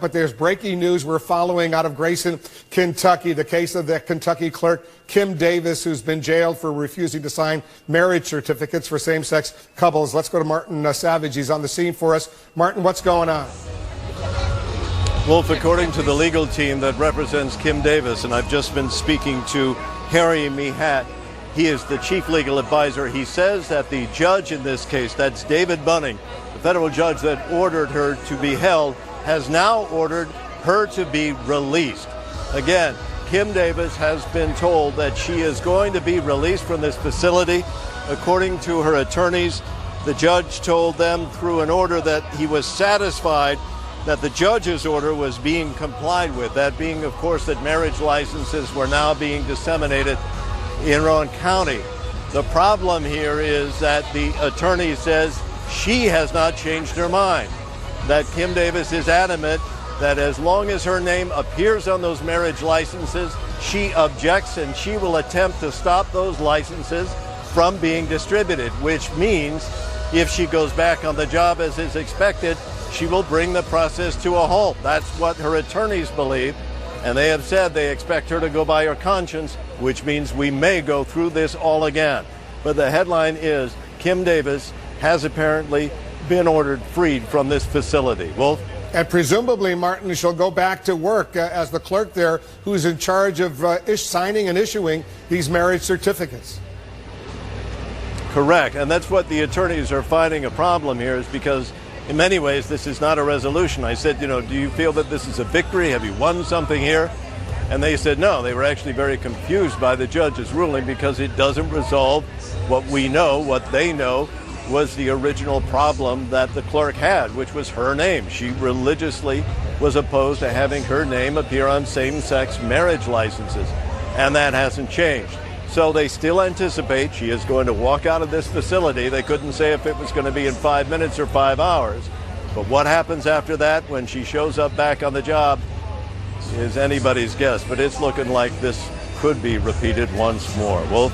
but there's breaking news we're following out of Grayson, Kentucky. The case of the Kentucky clerk, Kim Davis, who's been jailed for refusing to sign marriage certificates for same-sex couples. Let's go to Martin Savage. He's on the scene for us. Martin, what's going on? Wolf, according to the legal team that represents Kim Davis, and I've just been speaking to Harry Mehat, he is the chief legal advisor. He says that the judge in this case, that's David Bunning, the federal judge that ordered her to be held, has now ordered her to be released. Again, Kim Davis has been told that she is going to be released from this facility. According to her attorneys, the judge told them through an order that he was satisfied that the judge's order was being complied with, that being, of course, that marriage licenses were now being disseminated in Rowan County. The problem here is that the attorney says she has not changed her mind, that Kim Davis is adamant that as long as her name appears on those marriage licenses, she objects and she will attempt to stop those licenses from being distributed, which means if she goes back on the job as is expected, she will bring the process to a halt. That's what her attorneys believe, and they have said they expect her to go by her conscience, which means we may go through this all again. But the headline is Kim Davis has apparently been ordered freed from this facility. Wolf? And presumably, Martin, she'll go back to work as the clerk there who's in charge of signing and issuing these marriage certificates. Correct, and that's what the attorneys are finding a problem here, is because in many ways this is not a resolution. I said, do you feel that this is a victory? Have you won something here? And they said no. They were actually very confused by the judge's ruling because it doesn't resolve what we know, what they know was the original problem that the clerk had, which was her name. She religiously was opposed to having her name appear on same-sex marriage licenses, and that hasn't changed. So they still anticipate she is going to walk out of this facility. They couldn't say if it was going to be in 5 minutes or 5 hours. But what happens after that when she shows up back on the job is anybody's guess. But it's looking like this could be repeated once more. Wolf?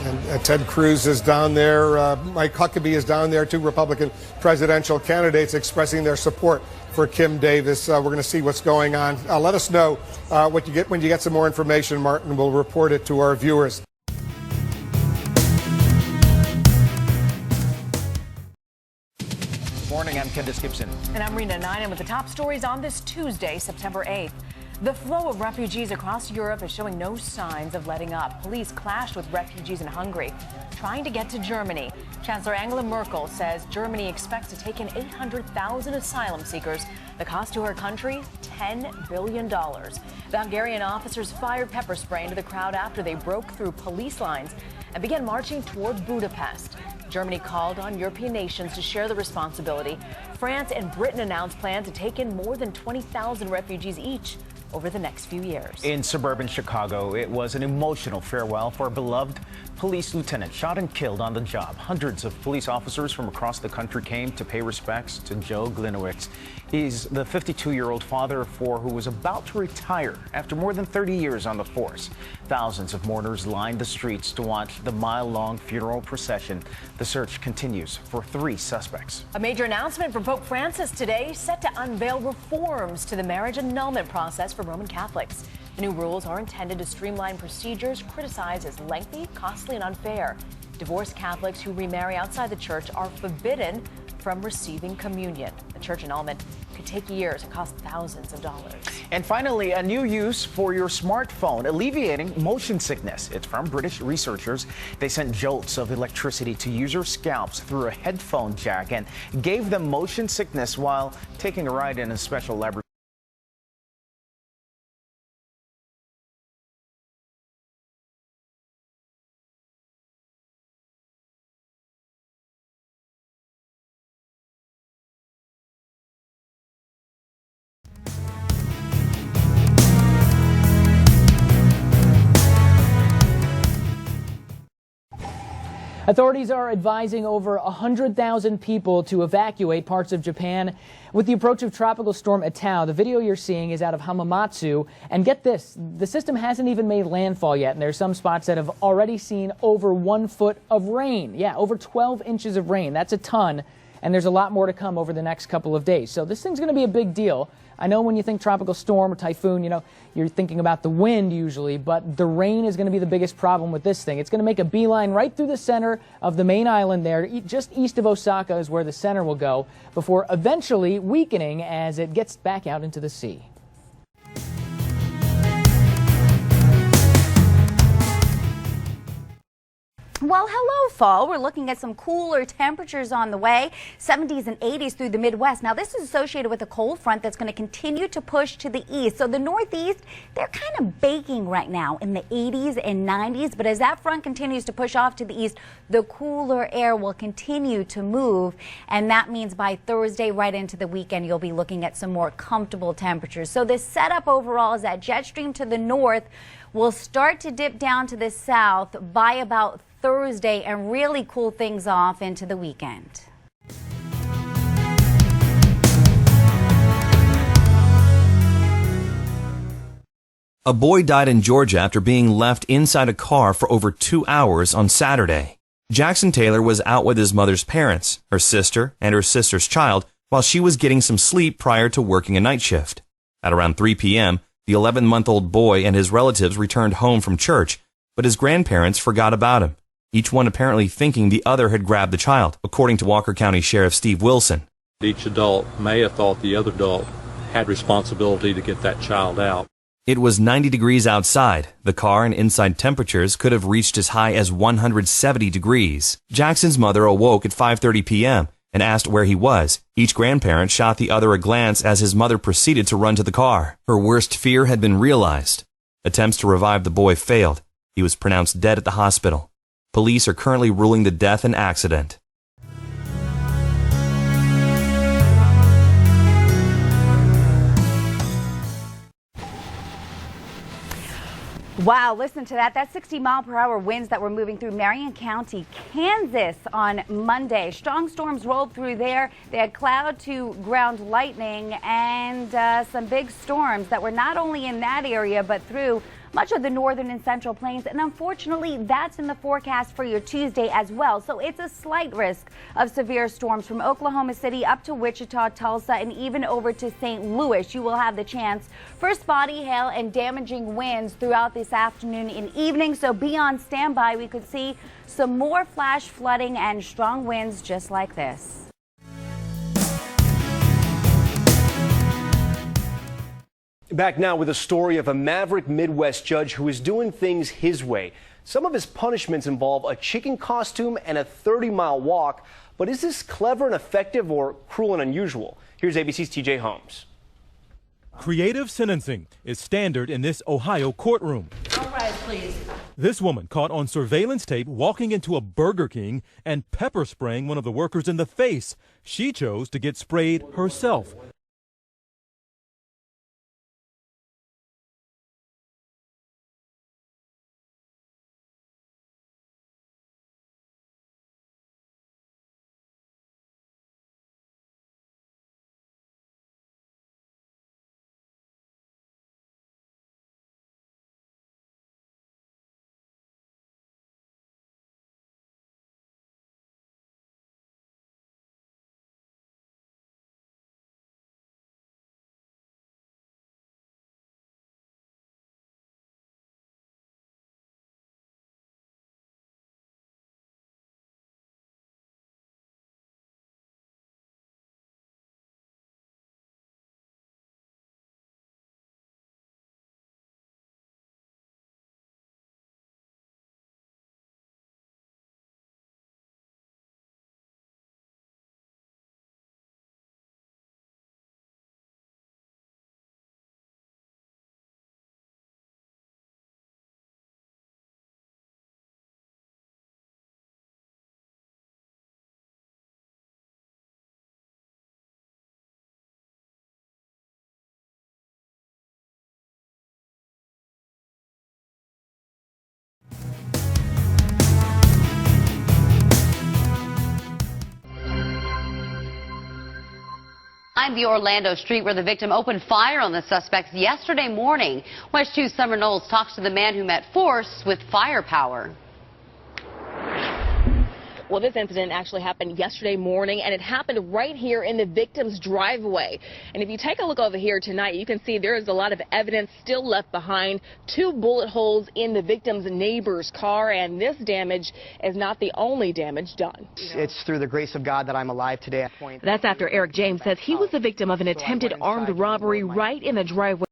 And Ted Cruz is down there. Mike Huckabee is down there. Two Republican presidential candidates expressing their support for Kim Davis. We're going to see what's going on. Let us know what you get when you get some more information, Martin. We'll report it to our viewers. Good morning, I'm Candace Gibson. And I'm Rena Ninen with the top stories on this Tuesday, September 8th. The flow of refugees across Europe is showing no signs of letting up. Police clashed with refugees in Hungary, trying to get to Germany. Chancellor Angela Merkel says Germany expects to take in 800,000 asylum seekers. The cost to her country, $10 billion. The Hungarian officers fired pepper spray into the crowd after they broke through police lines and began marching toward Budapest. Germany called on European nations to share the responsibility. France and Britain announced plans to take in more than 20,000 refugees each over the next few years. In suburban Chicago, it was an emotional farewell for a beloved police lieutenant shot and killed on the job. Hundreds of police officers from across the country came to pay respects to Joe Glinowitz. He's the 52-year-old father of four who was about to retire after more than 30 years on the force. Thousands of mourners lined the streets to watch the mile-long funeral procession. The search continues for 3 suspects. A major announcement from Pope Francis today, set to unveil reforms to the marriage annulment process for Roman Catholics. The new rules are intended to streamline procedures criticized as lengthy, costly, and unfair. Divorced Catholics who remarry outside the church are forbidden from receiving communion. The church annulment could take years and cost thousands of dollars. And finally, a new use for your smartphone, alleviating motion sickness. It's from British researchers. They sent jolts of electricity to users' scalps through a headphone jack and gave them motion sickness while taking a ride in a special laboratory. Authorities are advising over 100,000 people to evacuate parts of Japan with the approach of Tropical Storm Etau. The video you're seeing is out of Hamamatsu. And get this, the system hasn't even made landfall yet. And there's some spots that have already seen over 1 foot of rain. Yeah, over 12 inches of rain. That's a ton. And there's a lot more to come over the next couple of days. So this thing's going to be a big deal. I know when you think tropical storm or typhoon, you know, you're thinking about the wind usually, but the rain is going to be the biggest problem with this thing. It's going to make a beeline right through the center of the main island there. Just east of Osaka is where the center will go, before eventually weakening as it gets back out into the sea. Well, hello, fall. We're looking at some cooler temperatures on the way, 70s and 80s through the Midwest. Now, this is associated with a cold front that's going to continue to push to the east. So the Northeast, they're kind of baking right now in the 80s and 90s. But as that front continues to push off to the east, the cooler air will continue to move. And that means by Thursday, right into the weekend, you'll be looking at some more comfortable temperatures. So the setup overall is that jet stream to the north will start to dip down to the south by about Thursday and really cool things off into the weekend. A boy died in Georgia after being left inside a car for over 2 hours on Saturday. Jackson Taylor was out with his mother's parents, her sister, and her sister's child while she was getting some sleep prior to working a night shift. At around 3 p.m., the 11-month-old boy and his relatives returned home from church, but his grandparents forgot about him, each one apparently thinking the other had grabbed the child, according to Walker County Sheriff Steve Wilson. Each adult may have thought the other adult had responsibility to get that child out. It was 90 degrees outside. The car and inside temperatures could have reached as high as 170 degrees. Jackson's mother awoke at 5:30 p.m. and asked where he was. Each grandparent shot the other a glance as his mother proceeded to run to the car. Her worst fear had been realized. Attempts to revive the boy failed. He was pronounced dead at the hospital. Police are currently ruling the death an accident. Wow, listen to that. That's 60-mile-per-hour winds that were moving through Marion County, Kansas on Monday. Strong storms rolled through there. They had cloud to ground lightning and some big storms that were not only in that area but through much of the northern and central plains, and unfortunately that's in the forecast for your Tuesday as well. So it's a slight risk of severe storms from Oklahoma City up to Wichita, Tulsa, and even over to St. Louis. You will have the chance for spotty hail and damaging winds throughout this afternoon and evening, so be on standby. We could see some more flash flooding and strong winds just like this. Back now with a story of a maverick Midwest judge who is doing things his way. Some of his punishments involve a chicken costume and a 30-mile walk. But is this clever and effective or cruel and unusual? Here's ABC's TJ Holmes. Creative sentencing is standard in this Ohio courtroom. All right, please. This woman caught on surveillance tape walking into a Burger King and pepper spraying one of the workers in the face. She chose to get sprayed herself. I'm the Orlando street where the victim opened fire on the suspects yesterday morning. West 2 Summer Knowles talks to the man who met force with firepower. Well, this incident actually happened yesterday morning, and it happened right here in the victim's driveway. And if you take a look over here tonight, you can see there is a lot of evidence still left behind. 2 bullet holes in the victim's neighbor's car, and this damage is not the only damage done. It's through the grace of God that I'm alive today. That's after Eric James says he was the victim of an attempted armed robbery right in the driveway